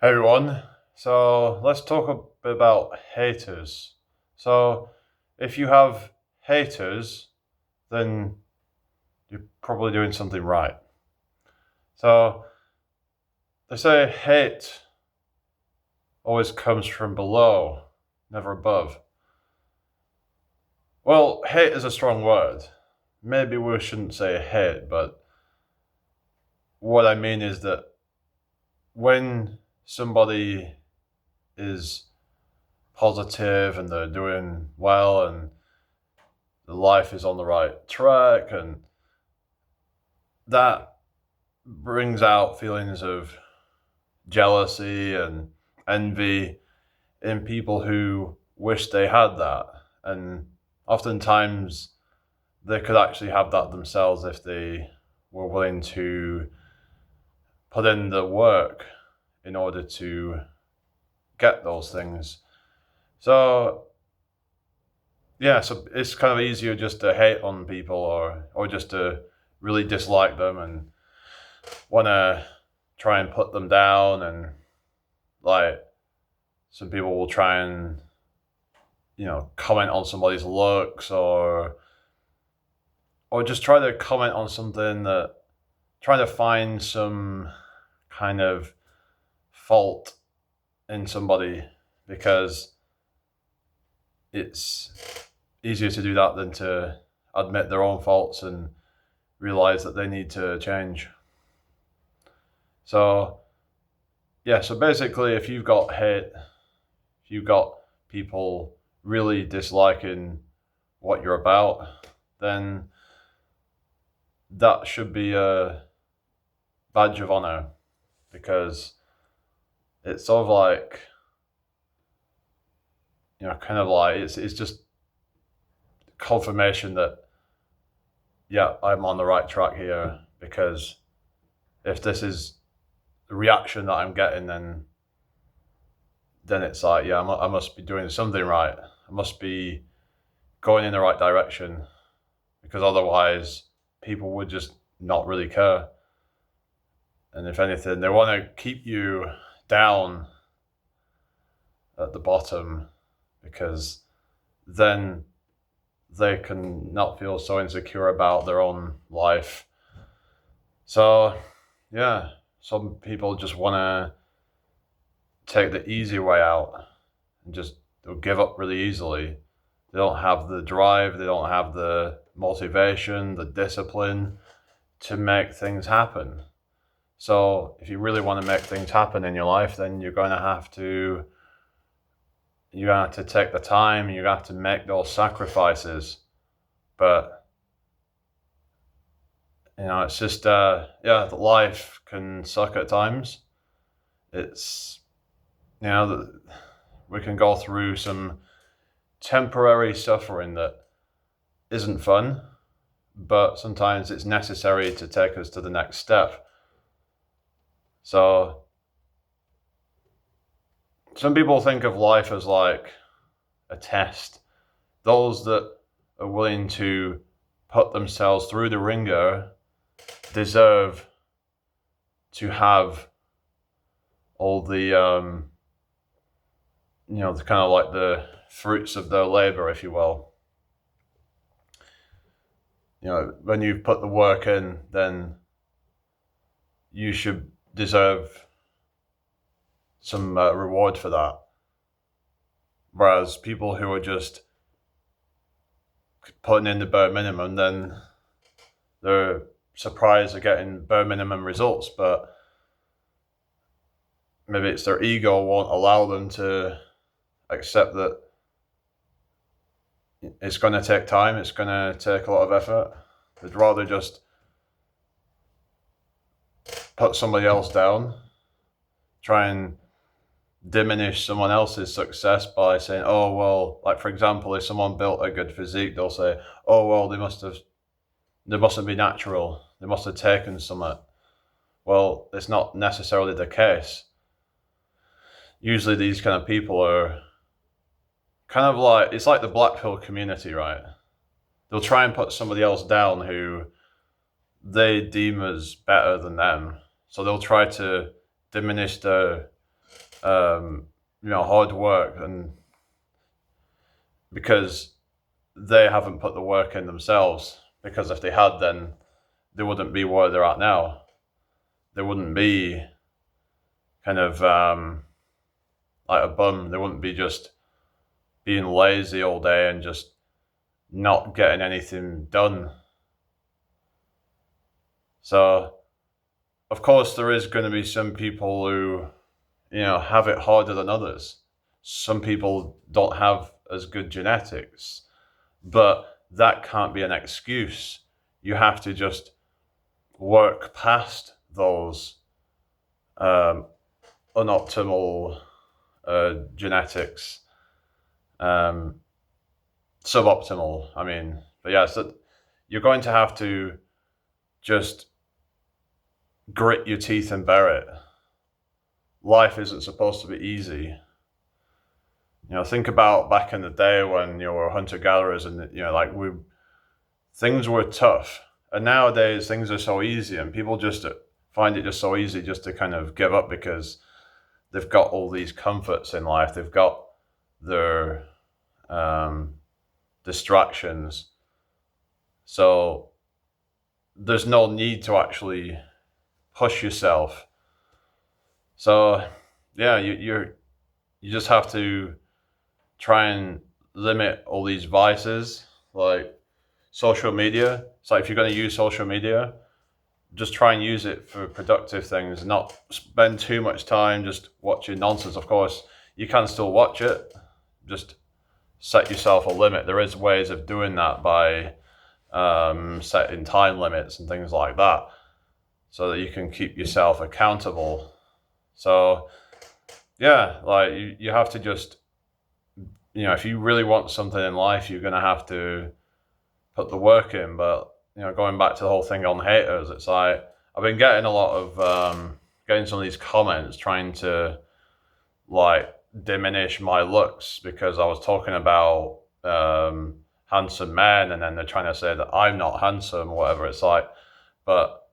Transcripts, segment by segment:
Hey everyone, so let's talk a bit about haters. So, if you have haters, then you're probably doing something right. So, they say hate always comes from below, never above. Well, hate is a strong word. Maybe we shouldn't say hate, but what I mean is that when somebody is positive and they're doing well and the life is on the right track, and that brings out feelings of jealousy and envy in people who wish they had that. And oftentimes they could actually have that themselves if they were willing to put in the work in order to get those things. So yeah, so it's kind of easier just to hate on people or just to really dislike them and want to try and put them down. And like some people will try and comment on somebody's looks or just try to comment on something, that trying to find some kind of fault in somebody, because it's easier to do that than to admit their own faults and realize that they need to change. So yeah, so basically if you've got hate, if you've got people really disliking what you're about, then that should be a badge of honor, because it's sort of like, kind of like it's just confirmation that, yeah, I'm on the right track here. Because if this is the reaction that I'm getting, then it's like, yeah, I must be doing something right. I must be going in the right direction, because otherwise people would just not really care. And if anything, they want to keep you down at the bottom, because then they can not feel so insecure about their own life. So yeah, some people just want to take the easy way out and just they'll give up really easily. They don't have the drive, they don't have the motivation, the discipline to make things happen. So if you really want to make things happen in your life, then you're going to have to take the time, you have to make those sacrifices. But it's just life can suck at times. It's we can go through some temporary suffering that isn't fun, but sometimes it's necessary to take us to the next step. So some people think of life as like a test. Those that are willing to put themselves through the ringer deserve to have all the the kind of like the fruits of their labor, if you will. When you've put the work in, then you should deserve some reward for that. Whereas people who are just putting in the bare minimum, then they're surprised they're getting bare minimum results, but maybe it's their ego won't allow them to accept that it's going to take time, it's going to take a lot of effort. They'd rather just put somebody else down, try and diminish someone else's success by saying, oh, well, like for example, if someone built a good physique, they'll say, oh, well, they mustn't be natural, they must have taken something. Well, it's not necessarily the case. Usually these kind of people are kind of like, it's like the black pill community, right? They'll try and put somebody else down who they deem as better than them. So they'll try to diminish their hard work, and because they haven't put the work in themselves. Because if they had, then they wouldn't be where they're at now. They wouldn't be kind of like a bum. They wouldn't be just being lazy all day and just not getting anything done. So, of course, there is going to be some people who, have it harder than others. Some people don't have as good genetics, but that can't be an excuse. You have to just work past those unoptimal genetics, suboptimal. I mean, but yeah, so you're going to have to just grit your teeth and bear it. Life isn't supposed to be easy. Think about back in the day when you were hunter gatherers, and things were tough. And nowadays things are so easy, and people just find it just so easy just to kind of give up because they've got all these comforts in life. They've got their distractions. So there's no need to actually push yourself. So yeah, you just have to try and limit all these vices like social media. So if you're going to use social media, just try and use it for productive things, not spend too much time just watching nonsense. Of course, you can still watch it, just set yourself a limit. There is ways of doing that by setting time limits and things like that, so that you can keep yourself accountable. So yeah, like you have to just, if you really want something in life, you're going to have to put the work in. But going back to the whole thing on haters, it's like I've been getting a lot of getting some of these comments trying to like diminish my looks because I was talking about handsome men, and then they're trying to say that I'm not handsome or whatever. It's like, but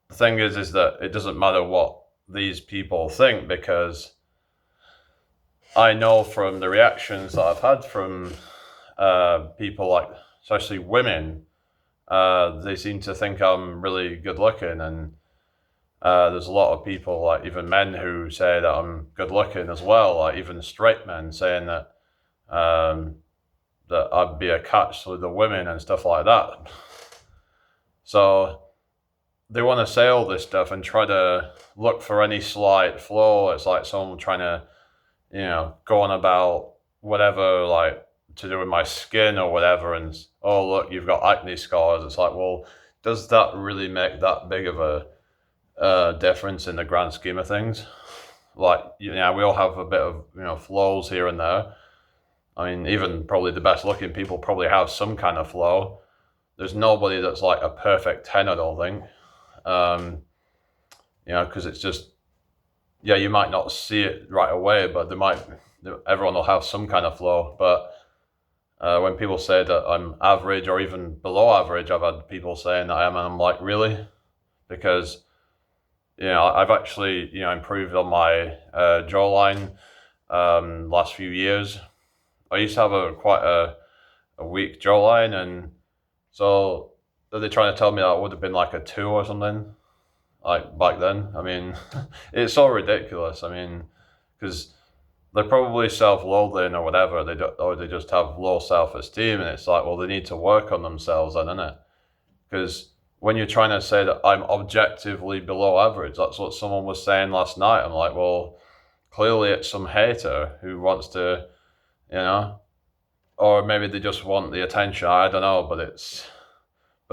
the thing is that it doesn't matter what these people think, because I know from the reactions that I've had from people, like especially women, they seem to think I'm really good looking, and there's a lot of people, like even men, who say that I'm good looking as well, like even straight men saying that that I'd be a catch with the women and stuff like that. So they want to say all this stuff and try to look for any slight flaw. It's like someone trying to, go on about whatever, like to do with my skin or whatever, and oh look, you've got acne scars. It's like, well, does that really make that big of a difference in the grand scheme of things? Like, we all have a bit of flaws here and there. I mean, even probably the best looking people probably have some kind of flaw. There's nobody that's like a perfect 10, I don't think. Because it's just, you might not see it right away, but everyone will have some kind of flaw. But when people say that I'm average or even below average, I've had people saying that I am, and I'm like, really? Because I've actually improved on my jawline last few years. I used to have quite a weak jawline, and so they're trying to tell me that I would have been like a 2 or something, like back then. I mean, it's so ridiculous. I mean, because they're probably self-loathing or whatever, or they just have low self-esteem, and it's like, well, they need to work on themselves then, innit? Because when you're trying to say that I'm objectively below average, that's what someone was saying last night. I'm like, well, clearly it's some hater who wants to, or maybe they just want the attention. I don't know, but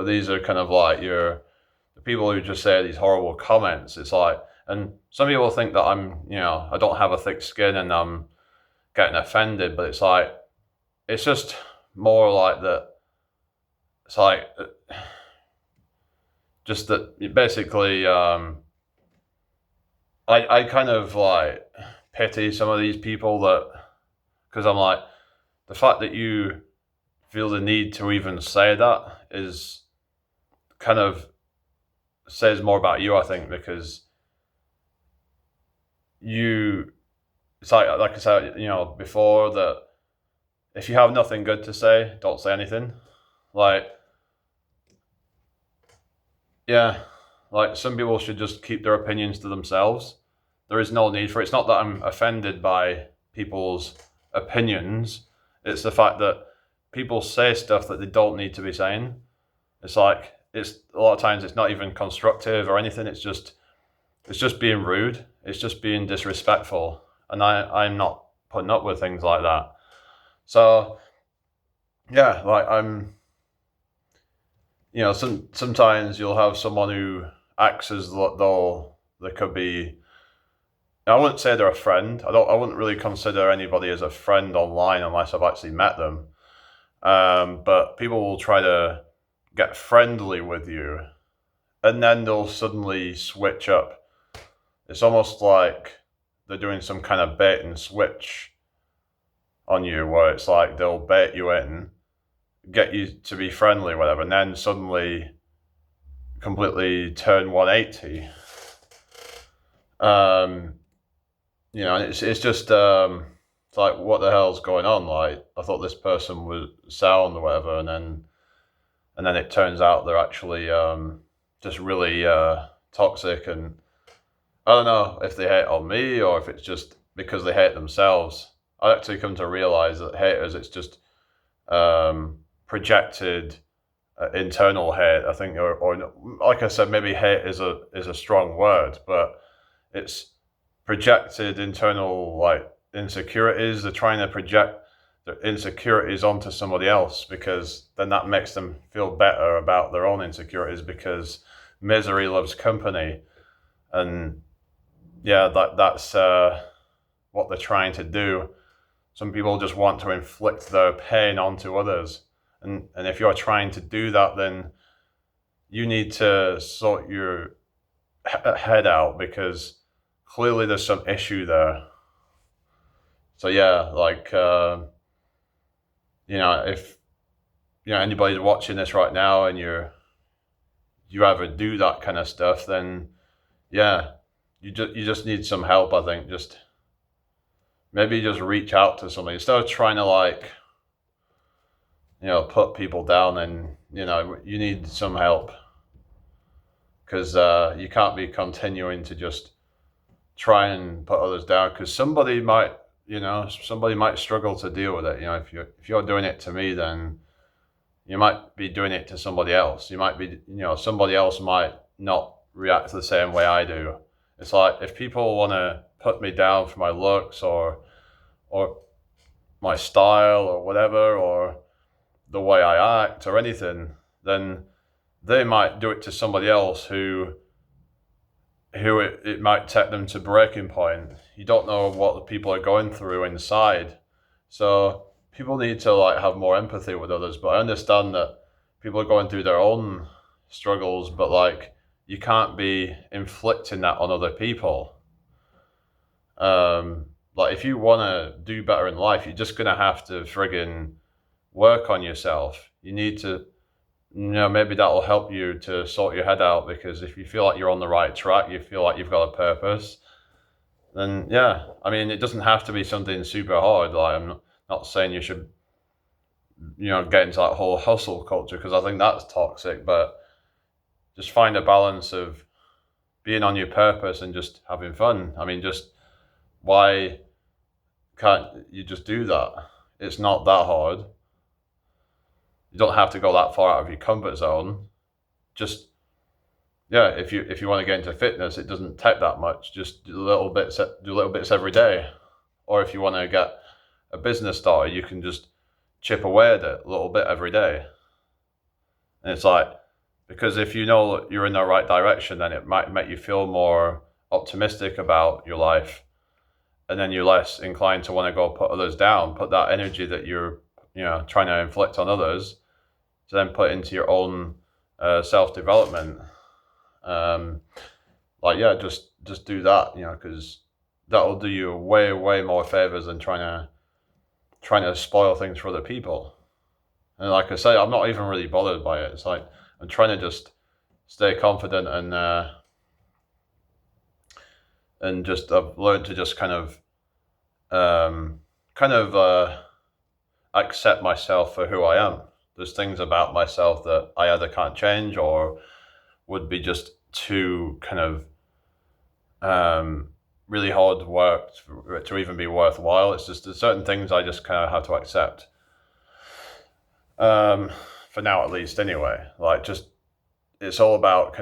these are kind of like the people who just say these horrible comments. It's like, and some people think that I don't have a thick skin and I'm getting offended, but it's like, it's just more like that. It's like, just that basically, I kind of like pity some of these people, because I'm like, the fact that you feel the need to even say that is kind of says more about you, I think, because it's like I said, before, that if you have nothing good to say, don't say anything. Like, yeah, like some people should just keep their opinions to themselves. There is no need for it. It's not that I'm offended by people's opinions. It's the fact that people say stuff that they don't need to be saying. It's like, it's a lot of times it's not even constructive or anything. It's just being rude. It's just being disrespectful. And I'm not putting up with things like that. So yeah, like sometimes you'll have someone who acts as though they could be. I wouldn't say they're a friend. I wouldn't really consider anybody as a friend online unless I've actually met them. But people will try to get friendly with you, and then they'll suddenly switch up. It's almost like they're doing some kind of bait and switch on you, where it's like they'll bait you in, get you to be friendly, whatever, and then suddenly completely turn 180. It's just it's like, what the hell's going on? Like, I thought this person was sound or whatever, and then it turns out they're actually just really toxic. And I don't know if they hate on me or if it's just because they hate themselves. I actually come to realize that haters, it's just projected internal hate, I think, or like I said, maybe hate is a strong word, but it's projected internal, like, insecurities. They're trying to project their insecurities onto somebody else, because then that makes them feel better about their own insecurities, because misery loves company. And yeah, that's what they're trying to do. Some people just want to inflict their pain onto others. And if you're trying to do that, then you need to sort your head out, because clearly there's some issue there. So yeah, like, if anybody's watching this right now and you ever do that kind of stuff, then yeah, you just need some help. I think maybe just reach out to somebody instead of trying to, like, put people down. And you need some help, because you can't be continuing to just try and put others down, because somebody might struggle to deal with it. If you're doing it to me, then you might be doing it to somebody else. You might be, somebody else might not react the same way I do. It's like, if people want to put me down for my looks or my style or whatever, or the way I act or anything, then they might do it to somebody else who it might take them to breaking point. You don't know what the people are going through inside. So people need to, like, have more empathy with others. But I understand that people are going through their own struggles, but, like, you can't be inflicting that on other people. Like, if you want to do better in life, you're just going to have to friggin' work on yourself. You need to, maybe that'll help you to sort your head out, because if you feel like you're on the right track, you feel like you've got a purpose, then yeah, I mean, it doesn't have to be something super hard. Like, I'm not saying you should, get into that whole hustle culture, because I think that's toxic, but just find a balance of being on your purpose and just having fun. I mean, just, why can't you just do that? It's not that hard. You don't have to go that far out of your comfort zone. Just, yeah, if you want to get into fitness, it doesn't take that much. Just do little bits every day. Or if you want to get a business started, you can just chip away at it a little bit every day. And it's like, because if you know that you're in the right direction, then it might make you feel more optimistic about your life. And then you're less inclined to want to go put others down, put that energy that you're trying to inflict on others, to then put into your own self-development. Just do that, because that'll do you way, way more favors than trying to spoil things for other people. And like I say, I'm not even really bothered by it. It's like, I'm trying to just stay confident and and just I've learned to just um, kind of accept myself for who I am. There's things about myself that I either can't change or would be just too really hard work to even be worthwhile. It's just there's certain things I just kind of have to accept. For now, at least, anyway. Like, just it's all about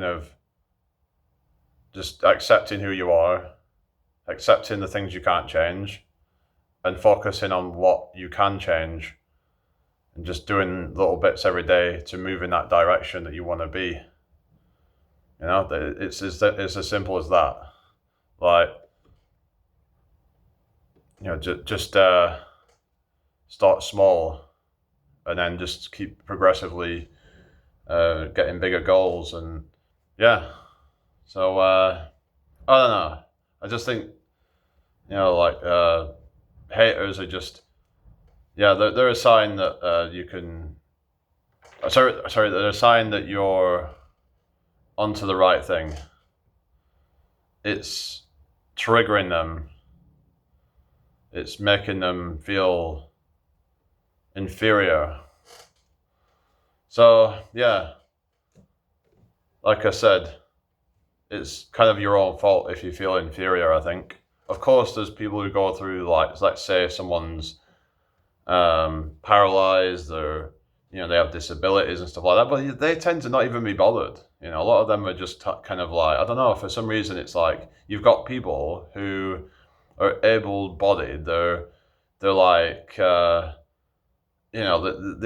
just accepting who you are, accepting the things you can't change, and focusing on what you can change, and just doing little bits every day to move in that direction that you want to be. It's as simple as that. Like, just start small, and then just keep progressively getting bigger goals, and yeah. So I don't know. I just think haters are just they're a sign that you can. Sorry, they're a sign that you're onto the right thing. It's triggering them. It's making them feel inferior. So yeah, like I said, it's kind of your own fault if you feel inferior, I think. Of course, there's people who go through, like, let's say someone's paralyzed, or they have disabilities and stuff like that, but they tend to not even be bothered. A lot of them are just kind of like, I don't know, for some reason it's like you've got people who are able-bodied. They're like they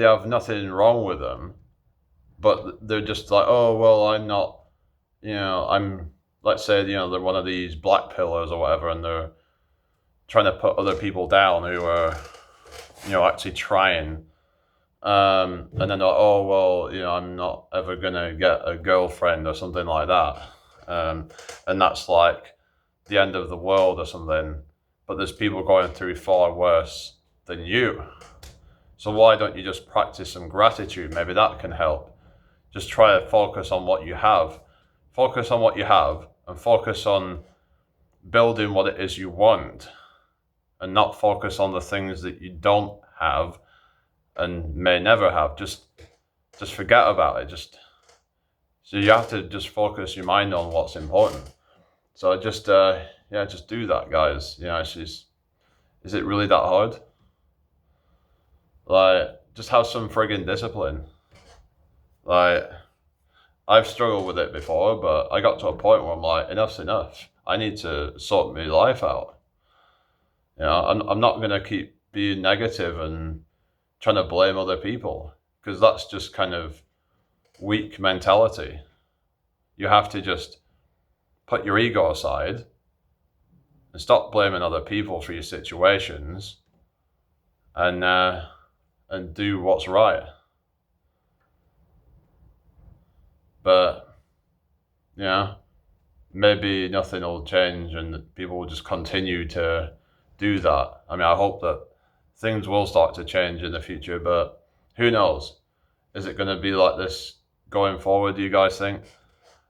have nothing wrong with them, but they're just like, oh well, I'm not. I'm, let's say, they're one of these black pillars or whatever, and they're trying to put other people down who are, actually trying. And then they're like, oh, well, I'm not ever going to get a girlfriend or something like that. And that's like the end of the world or something. But there's people going through far worse than you. So why don't you just practice some gratitude? Maybe that can help. Just try to focus on what you have. Focus on what you have, and focus on building what it is you want, and not focus on the things that you don't have and may never have. Just forget about it. So you have to just focus your mind on what's important. So just do that, guys. Is it really that hard? Like, just have some friggin' discipline. Like, I've struggled with it before, but I got to a point where I'm like, enough's enough. I need to sort my life out. I'm not going to keep being negative and trying to blame other people, because that's just kind of weak mentality. You have to just put your ego aside and stop blaming other people for your situations, and do what's right. But maybe nothing will change and people will just continue to do that. I mean, I hope that things will start to change in the future, but who knows? Is it going to be like this going forward, do you guys think?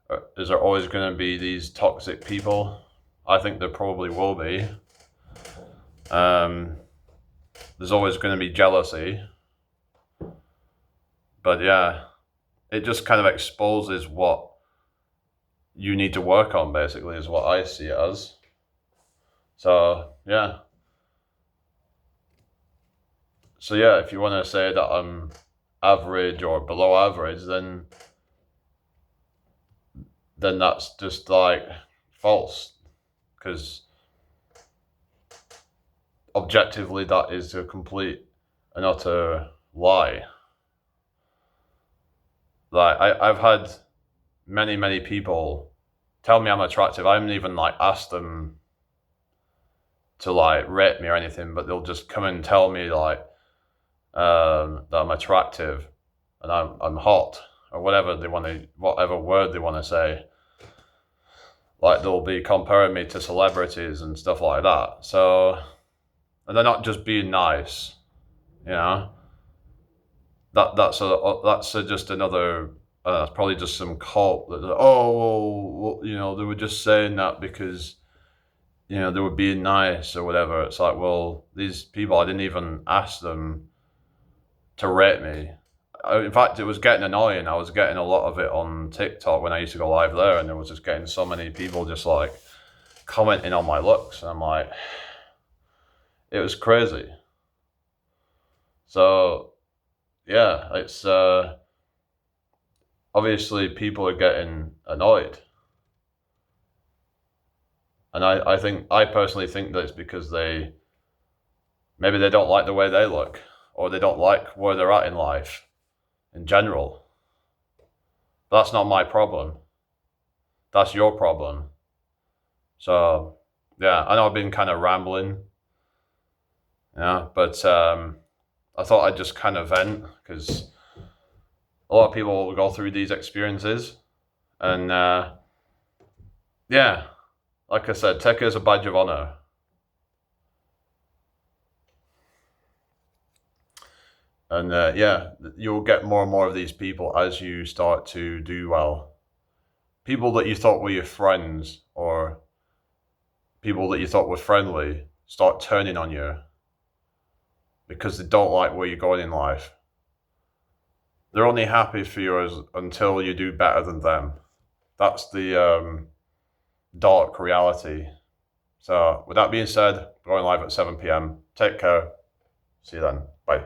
Or is there always going to be these toxic people? I think there probably will be. There's always going to be jealousy. But yeah, it just kind of exposes what you need to work on, basically, is what I see it as. So yeah. So yeah, if you want to say that I'm average or below average, then that's just like false, because objectively that is a complete and utter lie. Like, I've had many people tell me I'm attractive. I haven't even like asked them to like rate me or anything, but they'll just come and tell me like that I'm attractive and I'm hot, or whatever word they want to say. Like, they'll be comparing me to celebrities and stuff like that. So, and they're not just being nice, That's just another. It's probably just some cult that, oh well, they were just saying that because they were being nice or whatever. It's like, well, these people, I didn't even ask them to rate me. In fact, it was getting annoying. I was getting a lot of it on TikTok when I used to go live there, and there was just getting so many people just like commenting on my looks, and I'm like, it was crazy. So yeah, it's obviously people are getting annoyed, and I personally think that it's because maybe they don't like the way they look, or they don't like where they're at in life in general. That's not my problem. That's your problem. So yeah, I know I've been kind of rambling, but I thought I'd just kind of vent because a lot of people will go through these experiences, and yeah, like I said, take it as a badge of honor. And yeah, you'll get more and more of these people as you start to do well. People that you thought were your friends, or people that you thought were friendly, start turning on you because they don't like where you're going in life. They're only happy for you until you do better than them. That's the dark reality. So with that being said, going live at 7 p.m. Take care. See you then. Bye.